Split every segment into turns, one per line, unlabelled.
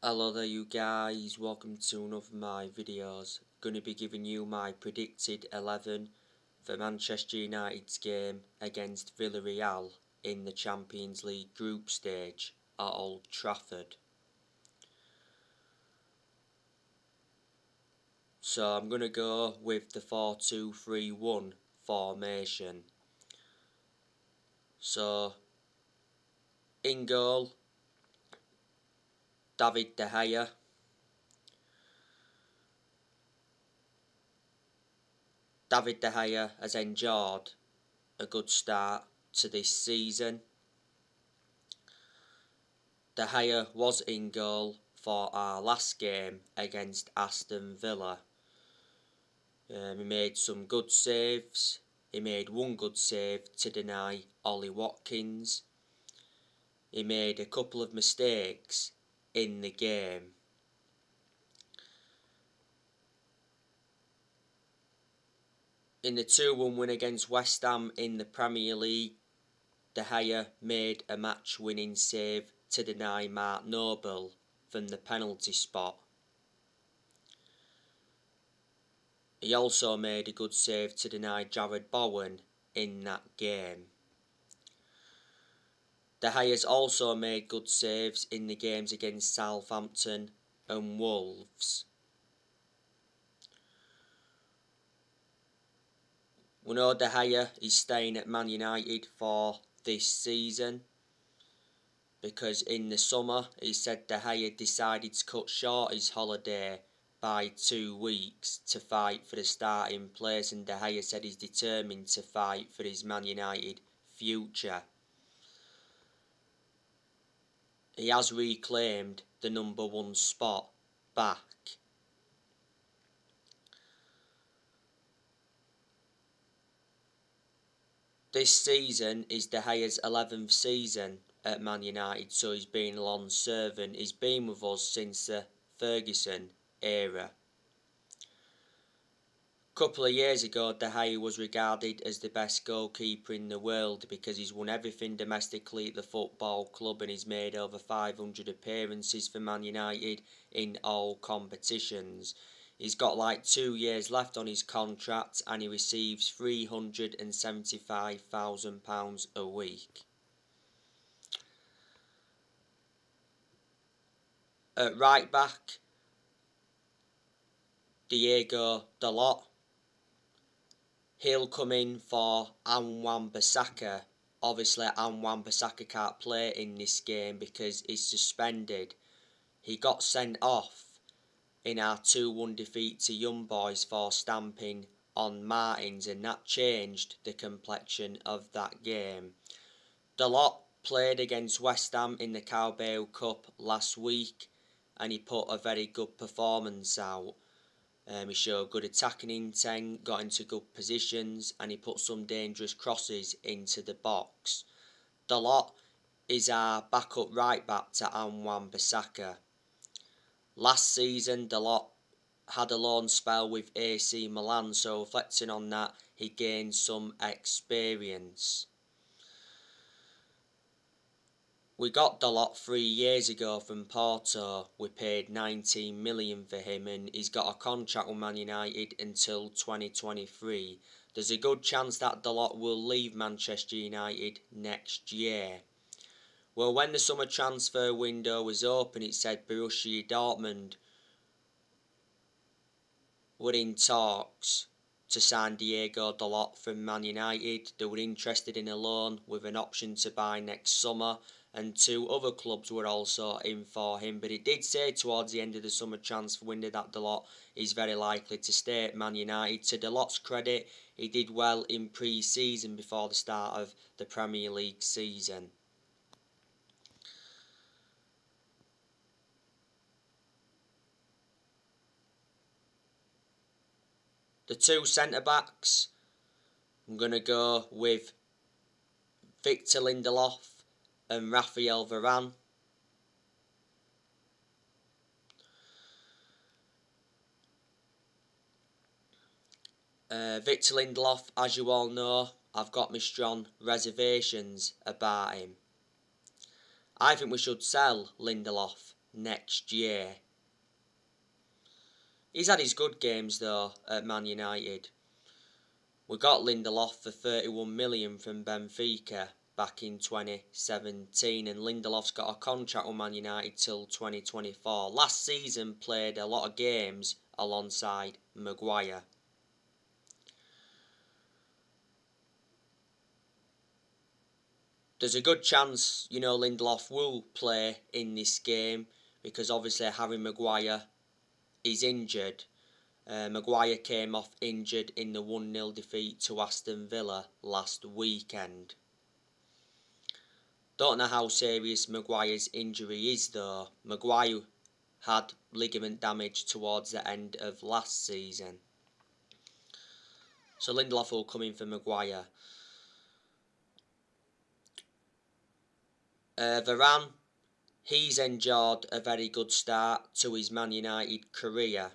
Hello there you guys, welcome to another of my videos. Going to be giving you my predicted 11 for Manchester United's game against Villarreal in the Champions League group stage at Old Trafford. So I'm going to go with the 4-2-3-1 formation. So in goal, David De Gea. David De Gea has enjoyed a good start to this season. De Gea was in goal for our last game against Aston Villa. He made some good saves. He made one good save to deny Ollie Watkins. He made a couple of mistakes in the game. In the 2-1 win against West Ham in the Premier League, De Gea made a match-winning save to deny Mark Noble from the penalty spot. He also made a good save to deny Jared Bowen in that game. De Gea's also made good saves in the games against Southampton and Wolves. We know De Gea is staying at Man United for this season because in the summer he said De Gea decided to cut short his holiday by 2 weeks to fight for the starting place, and De Gea said he's determined to fight for his Man United future. He has reclaimed the #1 spot back. This season is De Gea's 11th season at Man United, so he's been a long servant. He's been with us since the Ferguson era. A couple of years ago, De Gea was regarded as the best goalkeeper in the world because he's won everything domestically at the football club and he's made over 500 appearances for Man United in all competitions. He's got like 2 years left on his contract and he receives £375,000 a week. At right back, Diego Dalot. He'll come in for Wan-Bissaka. Obviously, Wan-Bissaka can't play in this game because he's suspended. He got sent off in our 2-1 defeat to Young Boys for stamping on Martins, and that changed the complexion of that game. Dalot played against West Ham in the Carabao Cup last week and he put a very good performance out. He showed good attacking intent, got into good positions and he put some dangerous crosses into the box. Dalot is our backup right back to Wan-Bissaka. Last season, Dalot had a loan spell with AC Milan, so reflecting on that, he gained some experience. We got Dalot 3 years ago from Porto. We paid 19 million for him and he's got a contract with Man United until 2023. There's a good chance that Dalot will leave Manchester United next year. Well, when the summer transfer window was open, it said Borussia Dortmund were in talks to sign Diego Dalot from Man United. They were interested in a loan with an option to buy next summer, and 2 other clubs were also in for him. But it did say towards the end of the summer transfer window that Dalot is very likely to stay at Man United. To Dalot's credit, he did well in pre-season before the start of the Premier League season. The 2 centre-backs, I'm going to go with Victor Lindelof and Raphael Varane. Victor Lindelof, as you all know, I've got my strong reservations about him. I think we should sell Lindelof next year. He's had his good games though at Man United. We got Lindelof for 31 million from Benfica back in 2017, and Lindelof's got a contract with Man United till 2024. Last season played a lot of games alongside Maguire. There's a good chance, you know, Lindelof will play in this game because obviously Harry Maguire is injured. Maguire came off injured in the 1-0 defeat to Aston Villa last weekend. Don't know how serious Maguire's injury is though. Maguire had ligament damage towards the end of last season. So Lindelof will come in for Maguire. Varane, he's enjoyed a very good start to his Man United career.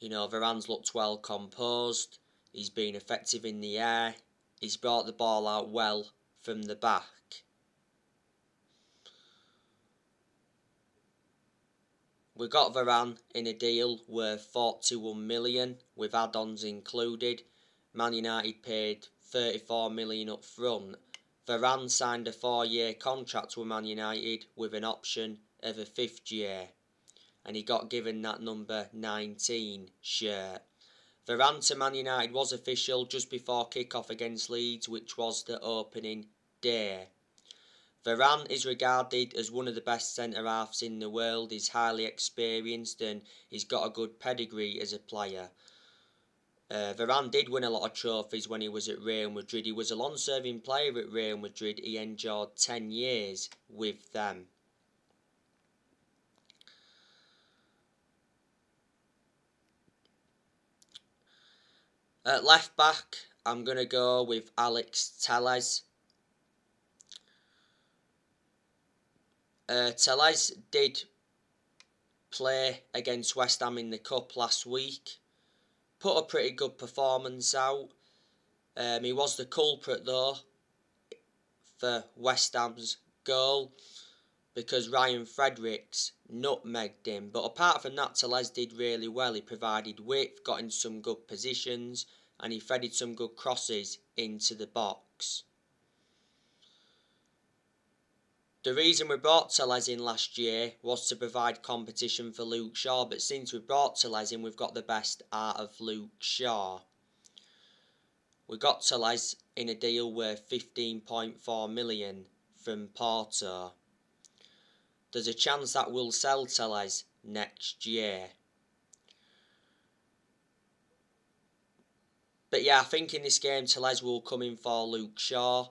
You know, Varane's looked well composed, he's been effective in the air, he's brought the ball out well from the back. We got Varane in a deal worth 41 million with add-ons included. Man United paid 34 million up front. Varane signed a 4-year contract with Man United with an option of a 5th year, and he got given that number 19 shirt. Varane to Man United was official just before kick-off against Leeds, which was the opening day. Varane is regarded as one of the best centre-halves in the world. He's highly experienced and he's got a good pedigree as a player. Varane did win a lot of trophies when he was at Real Madrid. He was a long-serving player at Real Madrid. He endured 10 years with them. At left back, I'm going to go with Alex Telles. Telles did play against West Ham in the Cup last week. Put a pretty good performance out. He was the culprit though for West Ham's goal because Ryan Fredericks nutmegged him. But apart from that, Telles did really well. He provided width, got in some good positions, and he threaded some good crosses into the box. The reason we brought Telles in last year was to provide competition for Luke Shaw, but since we brought Telles in, we've got the best out of Luke Shaw. We got Telles in a deal worth 15.4 million from Porto. There's a chance that we'll sell Telles next year. But yeah, I think in this game Telles will come in for Luke Shaw.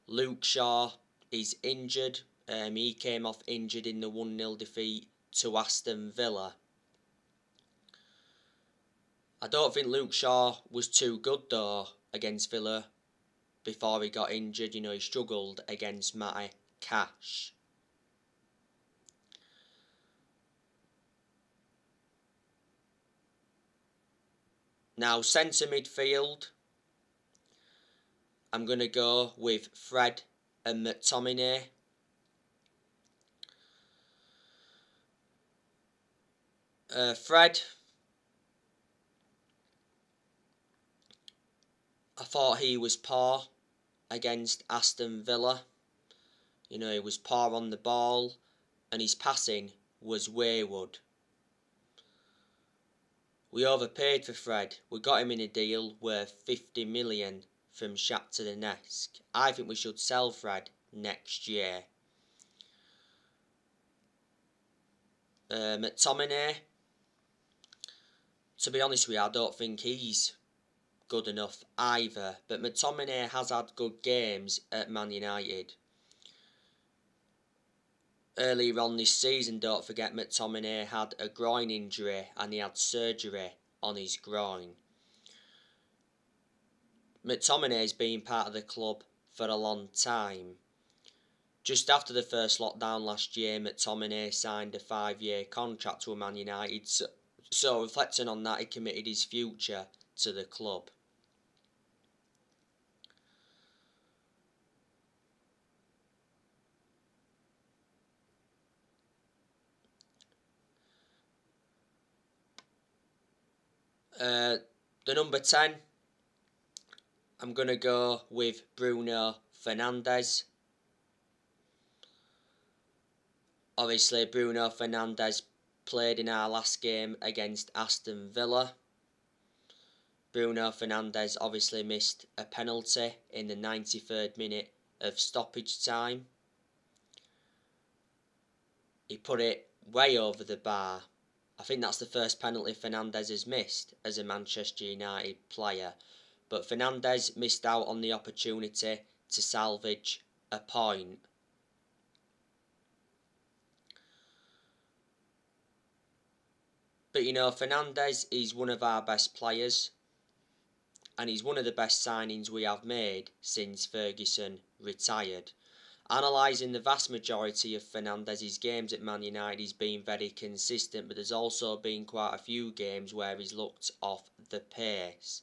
Luke Shaw is injured. He came off injured in the 1-0 defeat to Aston Villa. I don't think Luke Shaw was too good though against Villa before he got injured. You know, he struggled against Matty Cash. Now, centre midfield, I'm going to go with Fred and McTominay. Fred, I thought he was poor against Aston Villa. You know, he was poor on the ball and his passing was wayward. We overpaid for Fred. We got him in a deal worth 50 million from Shakhtar Donetsk. I think we should sell Fred next year. McTominay, to be honest with you, I don't think he's good enough either. But McTominay has had good games at Man United. Earlier on this season, don't forget, McTominay had a groin injury and he had surgery on his groin. McTominay's been part of the club for a long time. Just after the first lockdown last year, McTominay signed a 5-year contract with Man United. So reflecting on that, he committed his future to the club. The number 10, I'm going to go with Bruno Fernandes. Obviously, Bruno Fernandes played in our last game against Aston Villa. Bruno Fernandes obviously missed a penalty in the 93rd minute of stoppage time. He put it way over the bar. I think that's the first penalty Fernandes has missed as a Manchester United player. But Fernandes missed out on the opportunity to salvage a point. But you know, Fernandes is one of our best players. And he's one of the best signings we have made since Ferguson retired. Analysing the vast majority of Fernandes' games at Man United, he's been very consistent, but there's also been quite a few games where he's looked off the pace.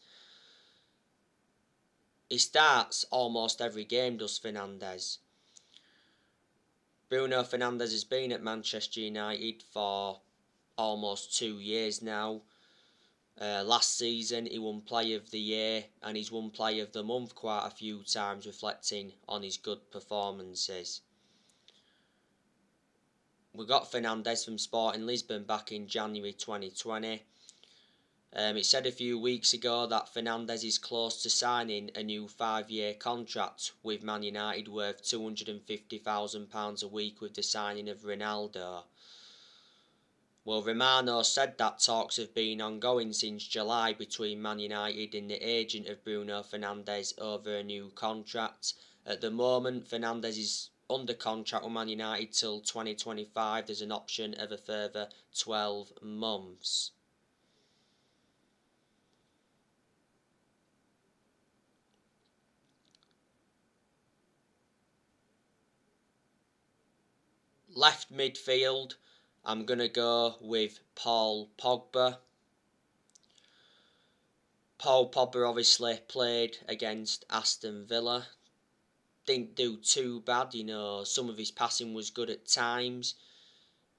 He starts almost every game, does Fernandes. Bruno Fernandes has been at Manchester United for almost 2 years now. Last season he won Player of the Year and he's won Player of the Month quite a few times, reflecting on his good performances. We got Fernandes from Sporting Lisbon back in January 2020. It said a few weeks ago that Fernandes is close to signing a new 5-year contract with Man United worth £250,000 a week with the signing of Ronaldo. Well, Romano said that talks have been ongoing since July between Man United and the agent of Bruno Fernandes over a new contract. At the moment, Fernandes is under contract with Man United till 2025. There's an option of a further 12 months. Left midfield, I'm going to go with Paul Pogba. Paul Pogba obviously played against Aston Villa. Didn't do too bad, you know. Some of his passing was good at times.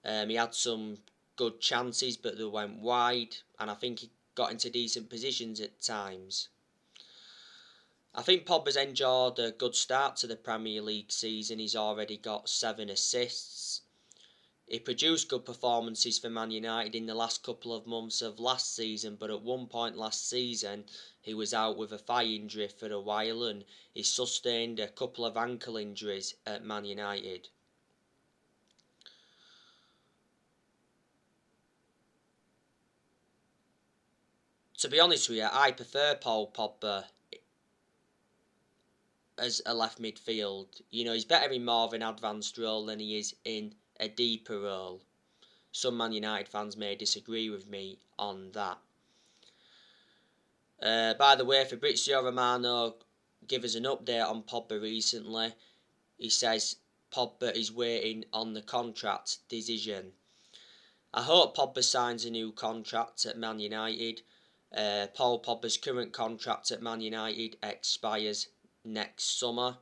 He had some good chances, but they went wide. And I think he got into decent positions at times. I think Pogba's enjoyed a good start to the Premier League season. He's already got 7 assists. He produced good performances for Man United in the last couple of months of last season, but at one point last season he was out with a thigh injury for a while and he sustained a couple of ankle injuries at Man United. To be honest with you, I prefer Paul Pogba as a left midfield. You know, he's better in more of an advanced role than he is in a deeper role. Some Man United fans may disagree with me on that. By the way, Fabrizio Romano gave us an update on Pogba recently. He says Pogba is waiting on the contract decision. I hope Pogba signs a new contract at Man United. Paul Pogba's current contract at Man United expires next summer.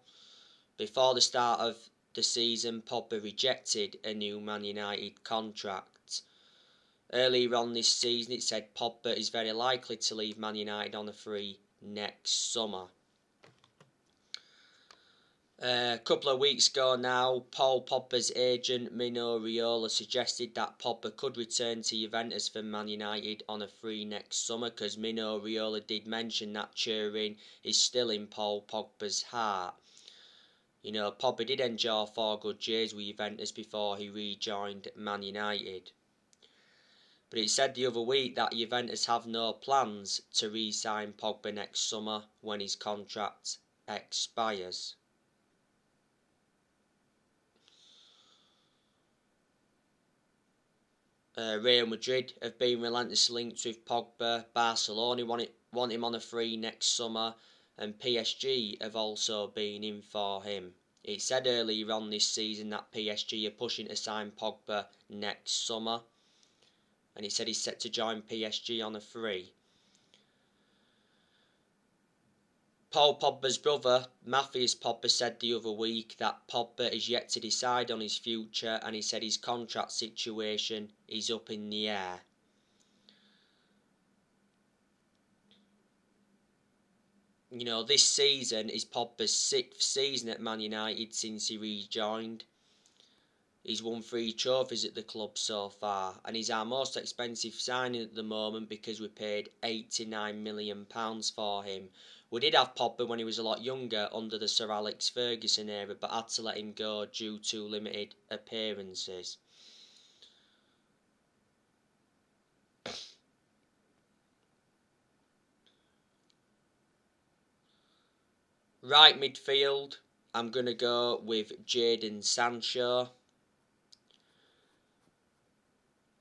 Before the start of the season, Pogba rejected a new Man United contract. Earlier on this season, it said Pogba is very likely to leave Man United on a free next summer. A couple of weeks ago now, Paul Pogba's agent Mino Raiola suggested that Pogba could return to Juventus from Man United on a free next summer, because Mino Raiola did mention that Turin is still in Paul Pogba's heart. You know, Pogba did enjoy 4 good years with Juventus before he rejoined Man United. But it said the other week that Juventus have no plans to re-sign Pogba next summer when his contract expires. Real Madrid have been relentlessly linked with Pogba. Barcelona want him on a free next summer, and PSG have also been in for him. It said earlier on this season that PSG are pushing to sign Pogba next summer, and he said he's set to join PSG on a free. Paul Pogba's brother, Matthias Pogba, said the other week that Pogba is yet to decide on his future, and he said his contract situation is up in the air. You know, this season is Pogba's 6th season at Man United since he rejoined. He's won 3 trophies at the club so far, and he's our most expensive signing at the moment because we paid £89 million for him. We did have Pogba when he was a lot younger under the Sir Alex Ferguson era, but had to let him go due to limited appearances. Right midfield, I'm going to go with Jadon Sancho.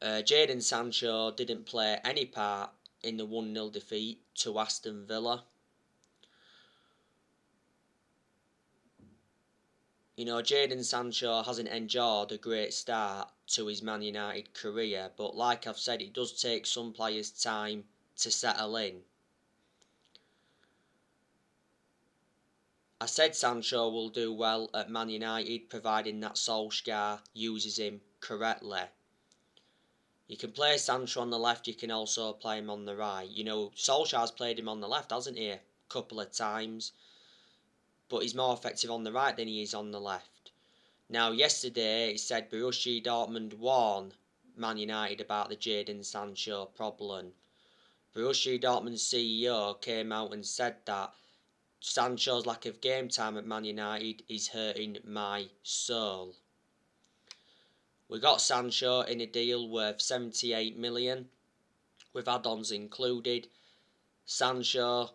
Jadon Sancho didn't play any part in the 1-0 defeat to Aston Villa. You know, Jadon Sancho hasn't enjoyed a great start to his Man United career, but like I've said, it does take some players time to settle in. I said Sancho will do well at Man United, providing that Solskjaer uses him correctly. You can play Sancho on the left, you can also play him on the right. You know, Solskjaer's played him on the left, hasn't he, a couple of times? But he's more effective on the right than he is on the left. Now, yesterday, it said Borussia Dortmund warned Man United about the Jadon Sancho problem. Borussia Dortmund's CEO came out and said that Sancho's lack of game time at Man United is hurting my soul. We got Sancho in a deal worth 78 million, with add-ons included. Sancho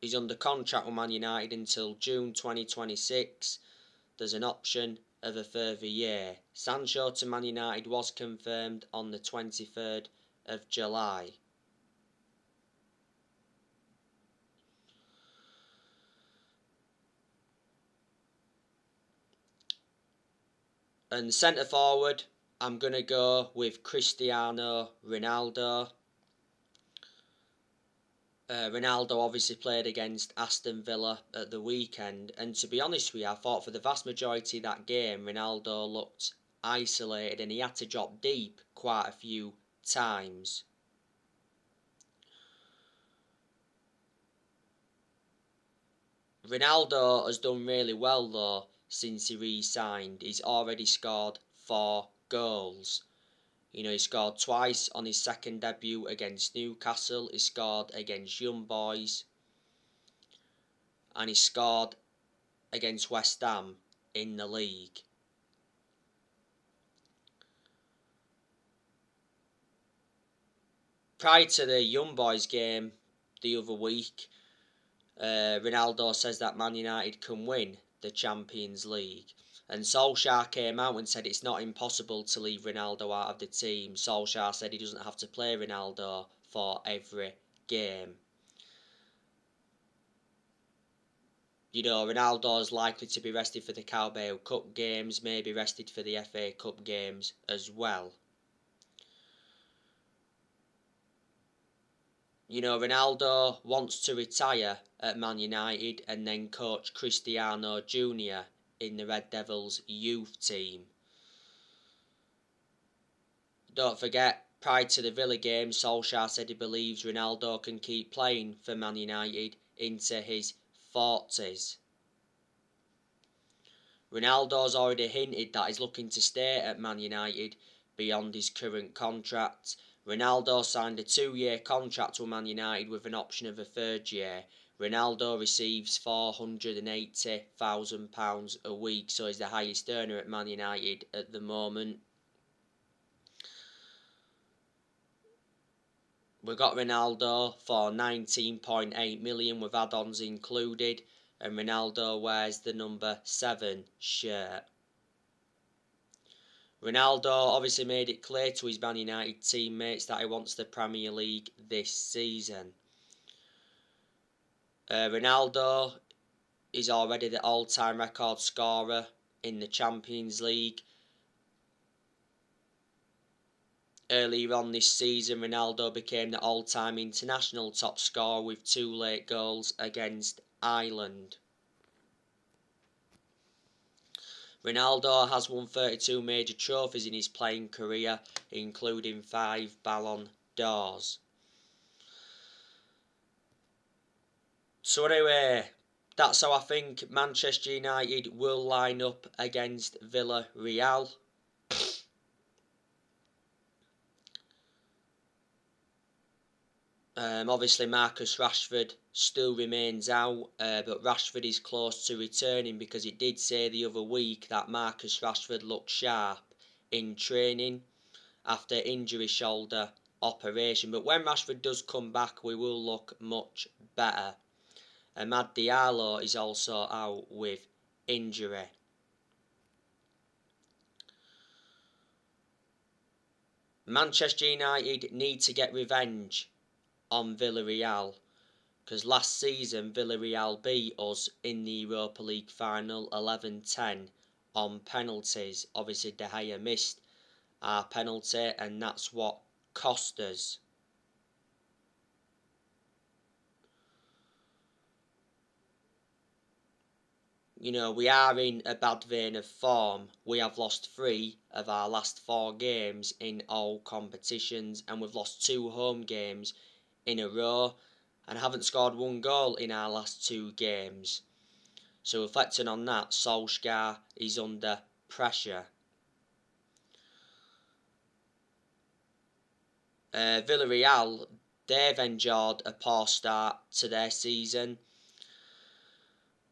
is under contract with Man United until June 2026. There's an option of a further year. Sancho to Man United was confirmed on the 23rd of July. And centre forward, I'm going to go with Cristiano Ronaldo. Ronaldo obviously played against Aston Villa at the weekend, and to be honest with you, I thought for the vast majority of that game, Ronaldo looked isolated and he had to drop deep quite a few times. Ronaldo has done really well though since he re-signed. He's already scored 4 goals. You know, he scored twice on his second debut against Newcastle. He scored against Young Boys. And he scored against West Ham in the league. Prior to the Young Boys game the other week, Ronaldo says that Man United can win the Champions League. And Solskjaer came out and said it's not impossible to leave Ronaldo out of the team. Solskjaer said he doesn't have to play Ronaldo for every game. You know, Ronaldo is likely to be rested for the Carabao Cup games, maybe rested for the FA Cup games as well. You know, Ronaldo wants to retire at Man United and then coach Cristiano Jr. in the Red Devils youth team. Don't forget, prior to the Villa game, Solskjaer said he believes Ronaldo can keep playing for Man United into his 40s. Ronaldo's already hinted that he's looking to stay at Man United beyond his current contract. Ronaldo signed a 2-year contract with Man United with an option of a 3rd year. Ronaldo receives £480,000 a week, so he's the highest earner at Man United at the moment. We got Ronaldo for 19.8 million with add-ons included, and Ronaldo wears the number 7 shirt. Ronaldo obviously made it clear to his Man United teammates that he wants the Premier League this season. Ronaldo is already the all-time record scorer in the Champions League. Earlier on this season, Ronaldo became the all-time international top scorer with 2 late goals against Ireland. Ronaldo has won 32 major trophies in his playing career, including 5 Ballon d'Ors. So anyway, that's how I think Manchester United will line up against Villarreal. Obviously Marcus Rashford still remains out, but Rashford is close to returning, because it did say the other week that Marcus Rashford looked sharp in training after injury shoulder operation. But when Rashford does come back, we will look much better. Amad Diallo is also out with injury. Manchester United need to get revenge on Villarreal, because last season Villarreal beat us in the Europa League final 11-10 on penalties. Obviously De Gea missed our penalty, and that's what cost us. You know, we are in a bad vein of form. We have lost 3 of our last 4 games in all competitions, and we've lost 2 home games in a row, and haven't scored 1 goal in our last 2 games. So reflecting on that, Solskjaer is under pressure. Villarreal, they've endured a poor start to their season.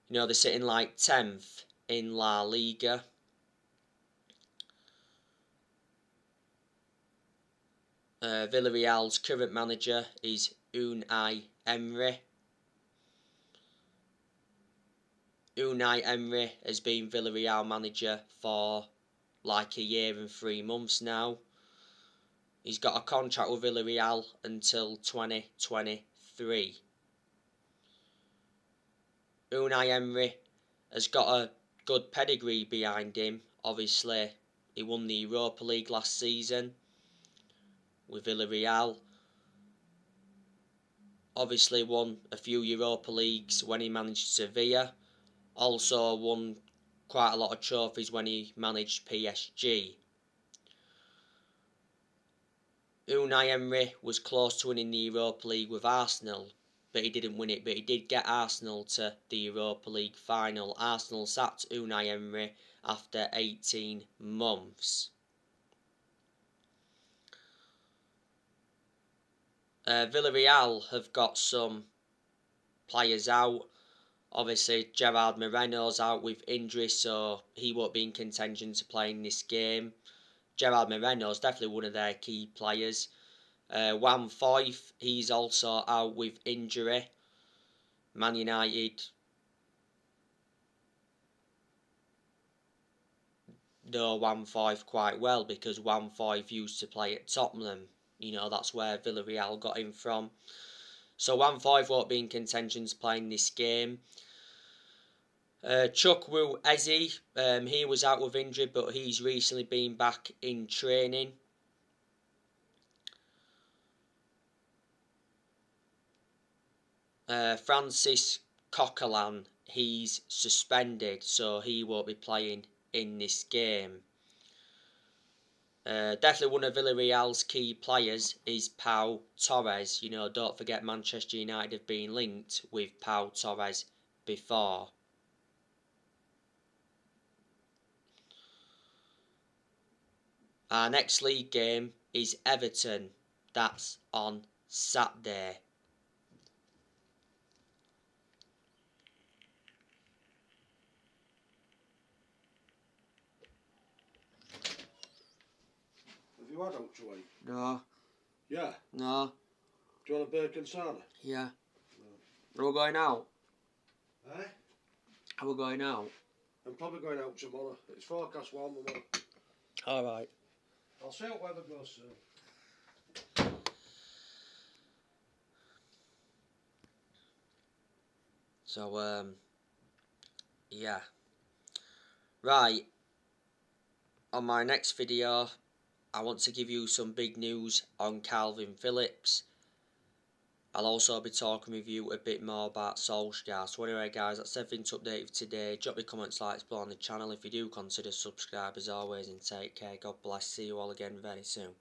You know, they're sitting like 10th in La Liga. Villarreal's current manager is Unai Emery. Unai Emery has been Villarreal manager for like a year and 3 months now. He's got a contract with Villarreal until 2023. Unai Emery has got a good pedigree behind him. Obviously, he won the Europa League last season with Villarreal. Obviously won a few Europa Leagues when he managed Sevilla. Also won quite a lot of trophies when he managed PSG. Unai Emery was close to winning the Europa League with Arsenal, but he didn't win it. But he did get Arsenal to the Europa League final. Arsenal sacked Unai Emery after 18 months. Villarreal have got some players out. Obviously, Gerard Moreno's out with injury, so he won't be in contention to play in this game. Gerard Moreno's definitely one of their key players. Juan Foyth, he's also out with injury. Man United know Juan Foyth quite well, because Juan Foyth used to play at Tottenham. You know, that's where Villarreal got him from. So Juan Foyth won't be in contention to play in this game. Chukwueze Eze, he was out with injury, but he's recently been back in training. Francis Coquelin, he's suspended, so he won't be playing in this game. Definitely one of Villarreal's key players is Pau Torres. You know, don't forget Manchester United have been linked with Pau Torres before. Our next league game is Everton. That's on Saturday.
Have you had oat away?
No.
Yeah?
No.
Do you want a bacon sana?
Yeah. No. Are we going out?
Eh?
Are we going out?
I'm probably going out tomorrow. It's forecast warm tomorrow.
Alright.
I'll see how the weather goes soon.
So, yeah. Right. On my next video, I want to give you some big news on Calvin Phillips. I'll also be talking with you a bit more about Solskjaer. So anyway guys, that's everything to update for today. Drop your comments, likes below on the channel. If you do, consider subscribe as always, and take care. God bless. See you all again very soon.